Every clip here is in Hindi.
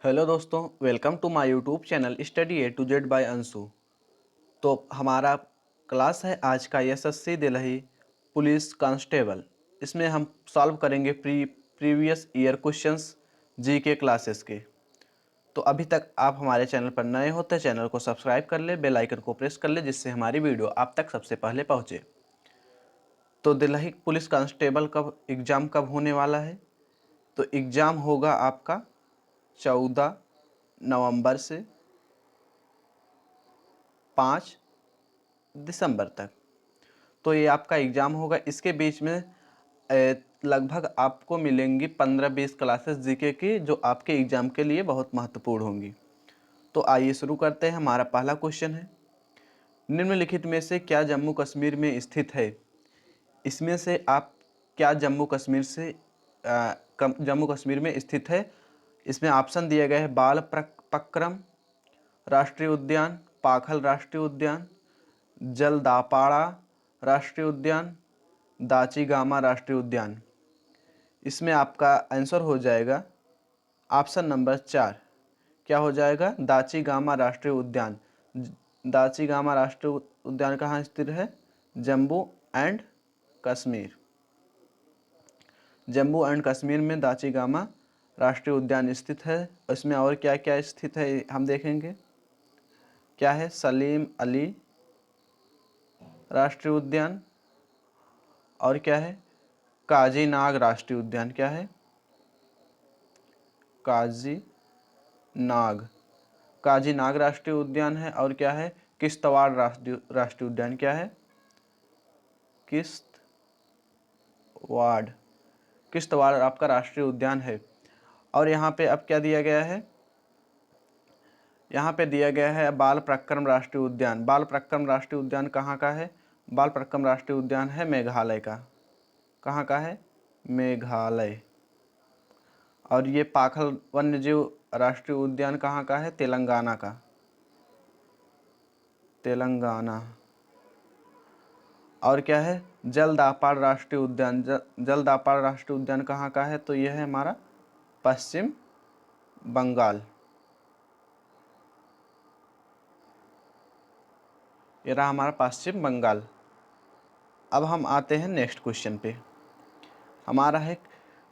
हेलो दोस्तों, welcome to my YouTube channel study A to Z by Anshu. तो हमारा क्लास है आज का एसएससी दिल्ली पुलिस कांस्टेबल। इसमें हम सॉल्व करेंगे प्रीवियस ईयर क्वेश्चंस जी के क्लासेस के। तो अभी तक आप हमारे चैनल पर नए हो तो चैनल को सब्सक्राइब कर ले, बेल आइकन को प्रेस कर ले, जिससे हमारी वीडियो आप तक सबसे पहले पहुँचे। तो दिल्ली पुलिस कांस्टेबल कब एग्ज़ाम कब होने वाला है? तो एग्ज़ाम होगा आपका 14 नवंबर से 5 दिसंबर तक। तो ये आपका एग्ज़ाम होगा। इसके बीच में लगभग आपको मिलेंगी 15-20 क्लासेस जीके की, जो आपके एग्ज़ाम के लिए बहुत महत्वपूर्ण होंगी। तो आइए शुरू करते हैं। हमारा पहला क्वेश्चन है, निम्नलिखित में से क्या जम्मू कश्मीर में स्थित है? इसमें से आप क्या जम्मू कश्मीर से जम्मू कश्मीर में स्थित है? इसमें ऑप्शन दिए गए हैं बाल पक्रम राष्ट्रीय उद्यान, पाखल राष्ट्रीय उद्यान, जलदापाड़ा राष्ट्रीय उद्यान, दाची-गामा राष्ट्रीय उद्यान। इसमें आपका आंसर हो जाएगा ऑप्शन नंबर 4। क्या हो जाएगा? दाची-गामा राष्ट्रीय उद्यान। दाची-गामा राष्ट्रीय उद्यान कहाँ स्थित है? जम्मू एंड कश्मीर। जम्मू एंड कश्मीर में दाची-गामा राष्ट्रीय उद्यान स्थित है। इसमें और क्या क्या स्थित है हम देखेंगे। क्या है? सलीम अली राष्ट्रीय उद्यान, और क्या है? काजीनाग राष्ट्रीय उद्यान। क्या है? काजीनाग काजीनाग राष्ट्रीय उद्यान है। और क्या है? किश्तवाड़ राष्ट्रीय उद्यान। क्या है? किश्तवाड़ किश्तवाड़ आपका राष्ट्रीय उद्यान है। और यहाँ पे अब क्या दिया गया है? यहाँ पे दिया गया है बाल पक्रम राष्ट्रीय उद्यान। बाल पक्रम राष्ट्रीय उद्यान कहाँ का है? बाल पक्रम राष्ट्रीय उद्यान है मेघालय का। कहाँ का है? मेघालय। और ये पाखल वन्यजीव राष्ट्रीय उद्यान कहाँ का है? तेलंगाना का। तेलंगाना। और क्या है? जलदापाड़ राष्ट्रीय उद्यान। जलदापाड़ राष्ट्रीय उद्यान कहाँ का है? तो यह है हमारा पश्चिम बंगाल। ये रहा हमारा पश्चिम बंगाल। अब हम आते हैं नेक्स्ट क्वेश्चन पे। हमारा है,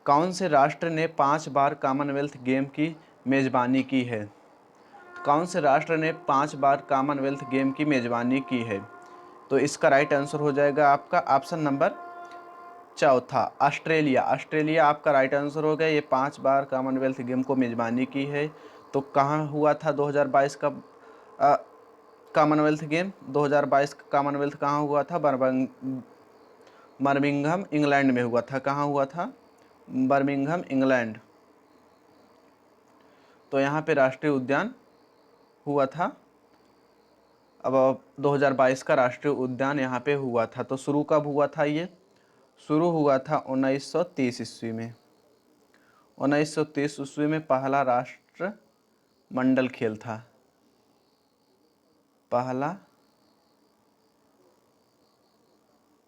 कौन से राष्ट्र ने 5 बार कॉमनवेल्थ गेम की मेज़बानी की है? कौन से राष्ट्र ने 5 बार कॉमनवेल्थ गेम की मेज़बानी की है? तो इसका राइट आंसर हो जाएगा आपका ऑप्शन नंबर चौथा, ऑस्ट्रेलिया। ऑस्ट्रेलिया आपका राइट आंसर हो गया। ये 5 बार कॉमनवेल्थ गेम को मेज़बानी की है। तो कहाँ हुआ था 2022 का कॉमनवेल्थ गेम? 2022 का कॉमनवेल्थ कहाँ हुआ था? बर्मिंघम इंग्लैंड में हुआ था। कहाँ हुआ था? Birmingham England. तो यहाँ पे राष्ट्रीय उद्यान हुआ था। अब 2022 का राष्ट्रीय उद्यान यहाँ पे हुआ था। तो शुरू कब हुआ था? ये शुरू हुआ था 1930 ईस्वी में। 1930 ईस्वी में पहला राष्ट्र मंडल खेल था। पहला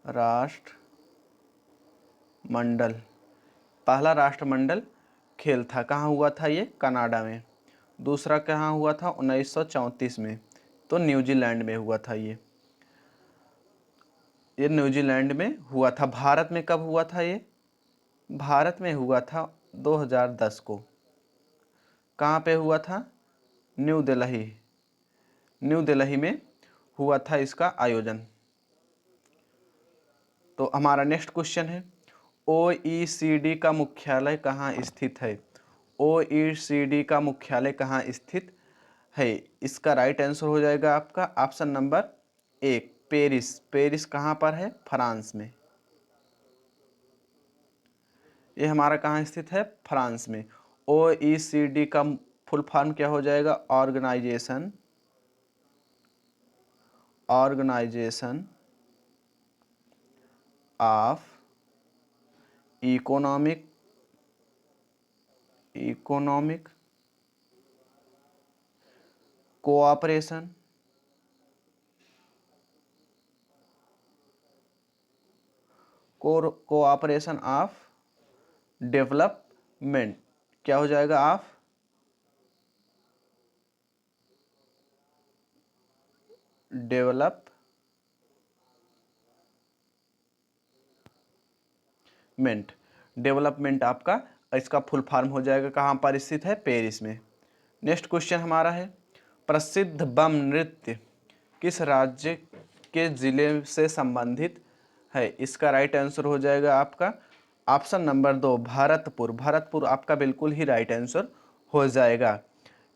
राष्ट्रमंडल पहला राष्ट्रमंडल खेल था। कहाँ हुआ था? ये कनाडा में। दूसरा कहाँ हुआ था? 1934 में। तो न्यूजीलैंड में हुआ था। ये न्यूजीलैंड में हुआ था। भारत में कब हुआ था? ये भारत में हुआ था 2010 को। कहाँ पे हुआ था? न्यू दिल्ली। न्यू दिल्ली में हुआ था इसका आयोजन। तो हमारा नेक्स्ट क्वेश्चन है, ओईसीडी का मुख्यालय कहाँ स्थित है? ओईसीडी का मुख्यालय कहाँ स्थित है? इसका राइट आंसर हो जाएगा आपका ऑप्शन नंबर 1, पेरिस। पेरिस कहाँ पर है? फ्रांस में। ये हमारा कहाँ स्थित है? फ्रांस में। ओईसीडी का फुल फॉर्म क्या हो जाएगा? Organisation of economic cooperation cooperation of development. क्या हो जाएगा? Of development. डेवलपमेंट आपका इसका फुल फॉर्म हो जाएगा, कहाँ पर स्थित है, पेरिस में। नेक्स्ट क्वेश्चन हमारा है, प्रसिद्ध बम नृत्य किस राज्य के जिले से संबंधित है? इसका राइट आंसर हो जाएगा आपका ऑप्शन नंबर 2 भरतपुर। भरतपुर आपका बिल्कुल ही राइट आंसर हो जाएगा।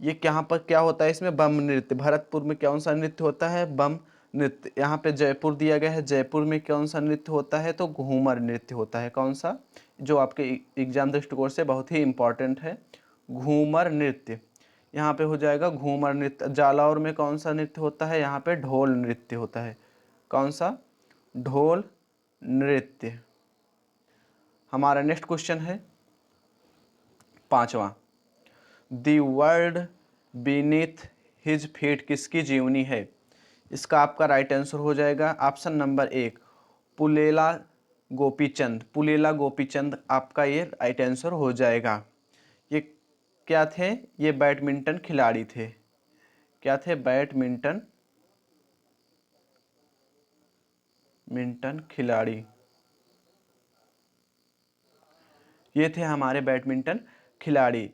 ये कहाँ पर क्या होता है, इसमें बम नृत्य, भरतपुर में कौन सा नृत्य होता है, बम नृत्य। यहाँ पे जयपुर दिया गया है, जयपुर में कौन सा नृत्य होता है, तो घूमर नृत्य होता है। कौन सा, जो आपके एग्जाम दृष्टिकोण से बहुत ही इंपॉर्टेंट है, घूमर नृत्य। यहाँ पे हो जाएगा घूमर नृत्य। जालौर में कौन सा नृत्य होता है, यहाँ पे ढोल नृत्य होता है। कौन सा, ढोल नृत्य। हमारा नेक्स्ट क्वेश्चन है 5वां, the world beneath his feet किसकी जीवनी है? इसका आपका राइट आंसर हो जाएगा ऑप्शन नंबर 1 पुलेला गोपीचंद। पुलेला गोपीचंद आपका ये राइट आंसर हो जाएगा। ये क्या थे, ये बैडमिंटन खिलाड़ी थे। क्या थे, बैडमिंटन खिलाड़ी। ये थे हमारे बैडमिंटन खिलाड़ी।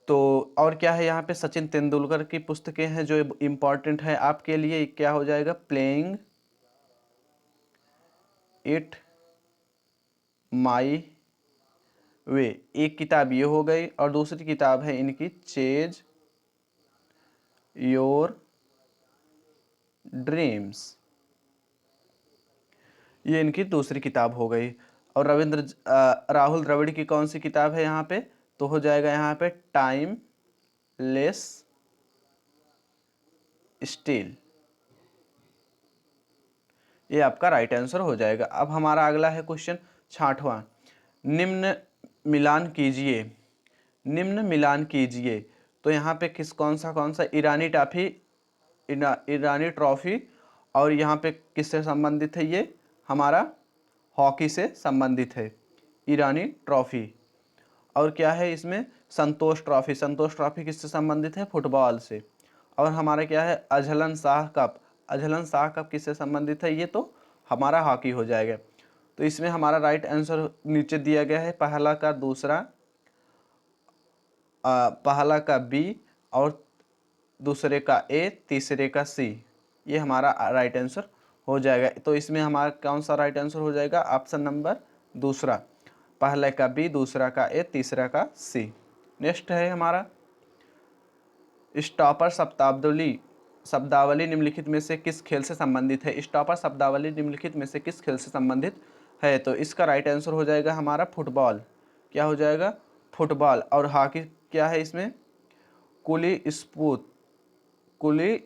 तो और क्या है, यहाँ पे सचिन तेंदुलकर की पुस्तकें हैं जो इम्पोर्टेंट है आपके लिए। क्या हो जाएगा, प्लेइंग इट माई वे, एक किताब ये हो गई, और दूसरी किताब है इनकी चेज योर ड्रीम्स, ये इनकी दूसरी किताब हो गई। और राहुल द्रविड़ की कौन सी किताब है यहाँ पे, तो हो जाएगा यहाँ पे टाइम लेस स्टील, ये आपका राइट आंसर हो जाएगा। अब हमारा अगला है क्वेश्चन 6वां, निम्न मिलान कीजिए। निम्न मिलान कीजिए, तो यहाँ पे कौन सा ईरानी ट्रॉफी, और यहाँ पे किससे संबंधित है, ये हमारा हॉकी से संबंधित है, ईरानी ट्रॉफी। और क्या है इसमें, संतोष ट्रॉफी। संतोष ट्रॉफी किससे संबंधित है, फुटबॉल से। और हमारा क्या है, Azlan Shah cup. Azlan Shah cup किससे संबंधित है, ये तो हमारा हॉकी हो जाएगा। तो इसमें हमारा राइट आंसर नीचे दिया गया है, पहला का दूसरा, पहला का बी, और दूसरे का ए, तीसरे का सी, ये हमारा राइट आंसर हो जाएगा। तो इसमें हमारा कौन सा राइट आंसर हो जाएगा, ऑप्शन नंबर दूसरा, पहले का बी, दूसरा का ए, तीसरा का सी। नेक्स्ट है हमारा, स्टॉपर शब्दावली निम्नलिखित में से किस खेल से संबंधित है? स्टॉपर शब्दावली निम्नलिखित में से किस खेल से संबंधित है? तो इसका राइट आंसर हो जाएगा हमारा फुटबॉल। क्या हो जाएगा, फुटबॉल। और हॉकी क्या है इसमें, कुली स्कूप, कुली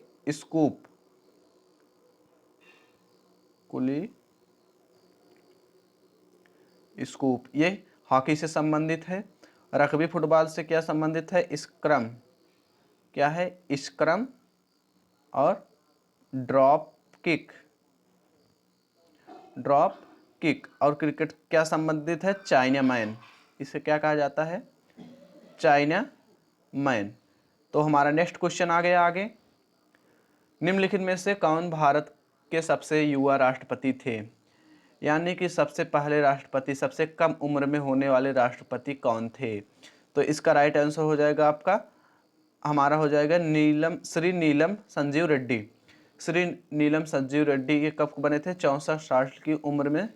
स्कूप, ये हॉकी से संबंधित है। रग्बी फुटबॉल से क्या संबंधित है, स्क्रम। क्या है, स्क्रम। और ड्रॉप किक, और क्रिकेट क्या संबंधित है, चाइना मैन। इसे क्या कहा जाता है, चाइना मैन। तो हमारा नेक्स्ट क्वेश्चन आ गया आगे, निम्नलिखित में से कौन भारत के सबसे युवा राष्ट्रपति थे? यानी कि सबसे पहले राष्ट्रपति, सबसे कम उम्र में होने वाले राष्ट्रपति कौन थे? तो इसका राइट आंसर हो जाएगा आपका, हमारा हो जाएगा श्री नीलम संजीव रेड्डी। श्री नीलम संजीव रेड्डी ये कब बने थे, 64 साल की उम्र में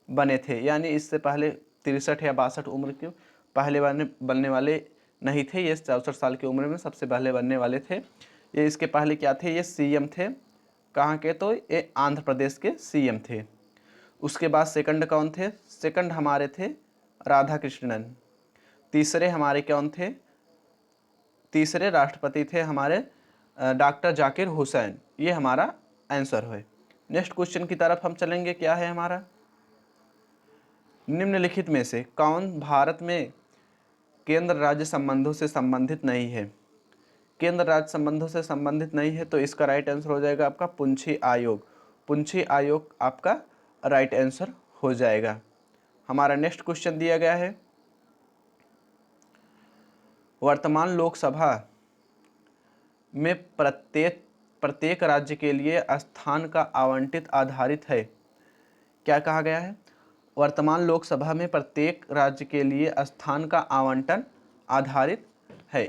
बने थे। यानी इससे पहले 63 या 62 उम्र के पहले बनने वाले नहीं थे, ये 64 साल की उम्र में सबसे पहले बनने वाले थे। ये इसके पहले क्या थे, ये सीएम थे। कहाँ के, तो ये आंध्र प्रदेश के सीएम थे। उसके बाद सेकंड कौन थे, सेकंड हमारे थे राधा कृष्णन। तीसरे हमारे कौन थे, तीसरे राष्ट्रपति थे हमारे डॉक्टर जाकिर हुसैन। ये हमारा आंसर है। नेक्स्ट क्वेश्चन की तरफ हम चलेंगे, क्या है हमारा, निम्नलिखित में से कौन भारत में केंद्र राज्य संबंधों से संबंधित नहीं है? केंद्र राज्य संबंधों से संबंधित नहीं है, तो इसका राइट आंसर हो जाएगा आपका पुंछी आयोग। पुंछी आयोग आपका राइट आंसर हो जाएगा। हमारा नेक्स्ट क्वेश्चन दिया गया है, वर्तमान लोकसभा में प्रत्येक राज्य के लिए स्थान का आवंटित आधारित है। क्या कहा गया है? वर्तमान लोकसभा में प्रत्येक राज्य के लिए स्थान का आवंटन आधारित है।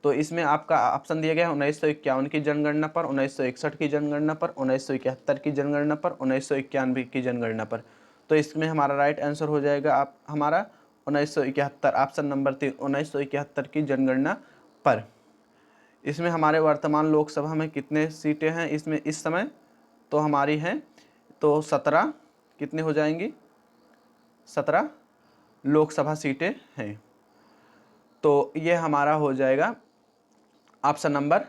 तो इसमें आपका ऑप्शन दिया गया है 1951 की जनगणना पर, 1961 की जनगणना पर, 1971 की जनगणना पर, 1991 की जनगणना पर। तो इसमें हमारा राइट आंसर हो जाएगा आप हमारा 1971, ऑप्शन नंबर 3, 1971 की जनगणना पर। इसमें हमारे वर्तमान लोकसभा में कितने सीटें हैं इसमें इस समय? तो हमारी हैं तो 17 कितने हो जाएंगी? 17 लोकसभा सीटें हैं। तो ये हमारा हो जाएगा ऑप्शन नंबर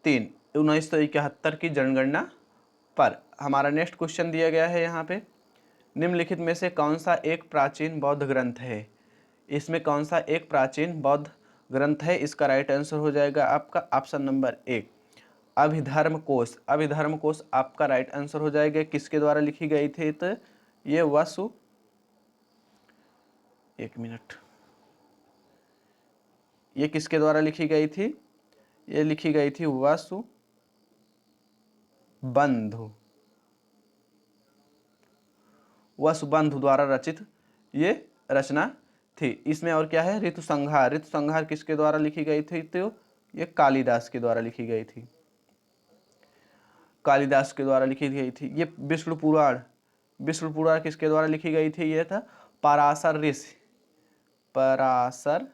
3, 1971 की जनगणना पर। हमारा नेक्स्ट क्वेश्चन दिया गया है यहाँ पे, निम्नलिखित में से कौन सा एक प्राचीन बौद्ध ग्रंथ है? इसमें कौन सा एक प्राचीन बौद्ध ग्रंथ है? इसका राइट आंसर हो जाएगा आपका ऑप्शन नंबर 1, अभिधर्म कोश। अभिधर्म कोश आपका राइट आंसर हो जाएगा। किसके द्वारा लिखी गई थी? तो ये वसु, एक मिनट, ये किसके द्वारा लिखी गई थी? ये लिखी गई थी वसु बंधु, वसुबंधु द्वारा रचित ये रचना थी। इसमें और क्या है? ऋतु संहार। ऋतु संहार किसके द्वारा लिखी गई थी? तो ये कालिदास के द्वारा लिखी गई थी। कालिदास के द्वारा लिखी गई थी। ये विष्णु पुराण, विष्णु पुराण किसके द्वारा लिखी गई थी? ये था पराशर ऋषि, पराशर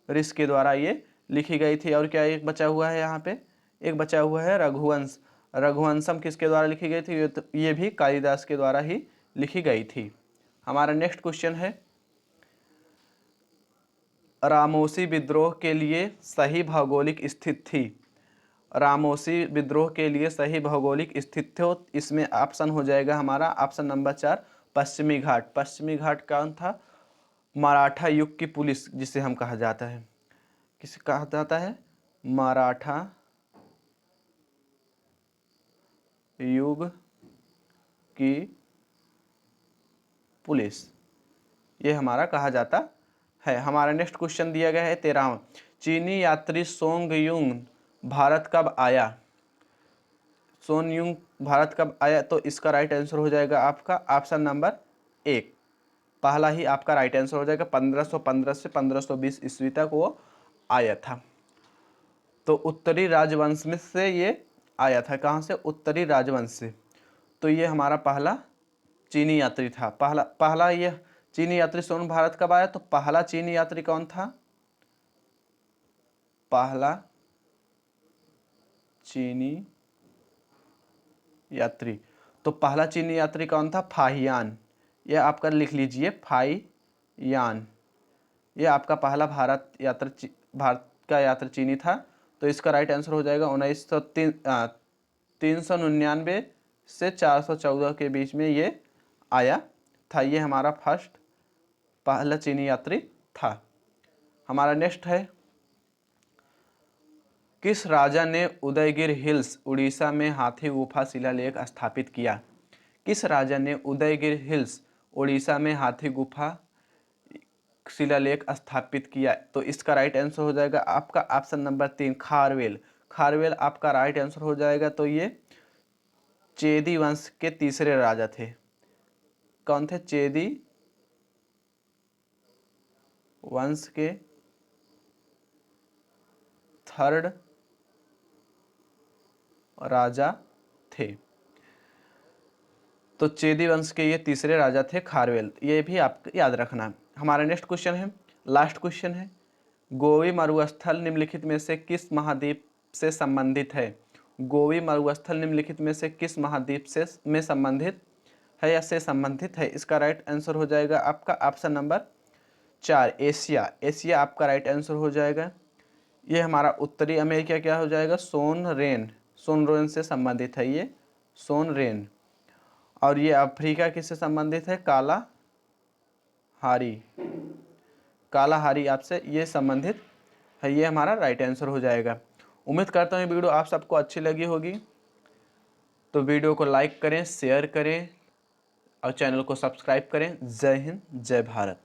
ऋषि के द्वारा ये लिखी गई थी। और क्या एक बचा हुआ है यहाँ पे? एक बचा हुआ है रघुवंश। रघुवंशम किसके द्वारा लिखी गई थी? ये भी कालिदास के द्वारा ही लिखी गई थी। हमारा नेक्स्ट क्वेश्चन है, रामोसी विद्रोह के लिए सही भौगोलिक स्थिति थी। रामोसी विद्रोह के लिए सही भौगोलिक स्थिति हो, इसमें ऑप्शन हो जाएगा हमारा ऑप्शन नंबर 4, पश्चिमी घाट। पश्चिमी घाट कौन था? मराठा युग की पुलिस जिसे हम कहा जाता है। किसे कहा जाता है? मराठा युग की पुलिस, ये हमारा कहा जाता है। हमारा नेक्स्ट क्वेश्चन दिया गया है 13वां, चीनी यात्री सोंग युंग भारत कब आया? सोन युंग भारत कब आया? तो इसका राइट आंसर हो जाएगा आपका ऑप्शन नंबर 1, पहला ही आपका राइट आंसर हो जाएगा। 1515 से 1520 ईस्वी तक वो आया था। तो उत्तरी राजवंश में से ये आया था। कहाँ से? उत्तरी राजवंश से। तो ये हमारा पहला चीनी यात्री था। पहला ये चीनी यात्री सोन भारत कब आया? तो पहला चीनी यात्री कौन था? पहला चीनी यात्री, तो पहला चीनी यात्री कौन था? फाहियान। यह आपका लिख लीजिए, फाहियान। यह आपका पहला भारत का यात्री चीनी था। तो इसका राइट आंसर हो जाएगा 399 से 414 के बीच में ये आया था। ये हमारा पहला चीनी यात्री था। हमारा नेक्स्ट है, किस राजा ने उदयगिर हिल्स उड़ीसा में हाथी गुफा शिलालेख स्थापित किया? किस राजा ने उदयगिर हिल्स उड़ीसा में हाथी गुफा शिलालेख स्थापित किया? तो इसका राइट आंसर हो जाएगा आपका ऑप्शन नंबर 3, खारवेल। खारवेल आपका राइट आंसर हो जाएगा। तो ये चेदी वंश के तीसरे राजा थे। कौन थे? चेदी वंश के थर्ड राजा थे। तो चेदी वंश के ये तीसरे राजा थे खारवेल। ये भी आपको याद रखना। हमारा नेक्स्ट क्वेश्चन है, लास्ट क्वेश्चन है, गोवी मरुस्थल निम्नलिखित में से किस महाद्वीप से संबंधित है? गोवी मरुस्थल निम्नलिखित में से किस महाद्वीप से संबंधित है या से संबंधित है? इसका राइट आंसर हो जाएगा आपका ऑप्शन नंबर 4, एशिया। एशिया आपका राइट आंसर हो जाएगा। ये हमारा उत्तरी अमेरिका क्या हो जाएगा? सोनरेन। सोनरेन से संबंधित है ये, सोनरेन। और ये अफ्रीका किससे संबंधित है? काला हारी। काला हारी आपसे ये संबंधित है। ये हमारा राइट आंसर हो जाएगा। उम्मीद करता हूँ ये वीडियो आप सबको अच्छी लगी होगी। तो वीडियो को लाइक करें, शेयर करें और चैनल को सब्सक्राइब करें। जय हिंद, जय भारत।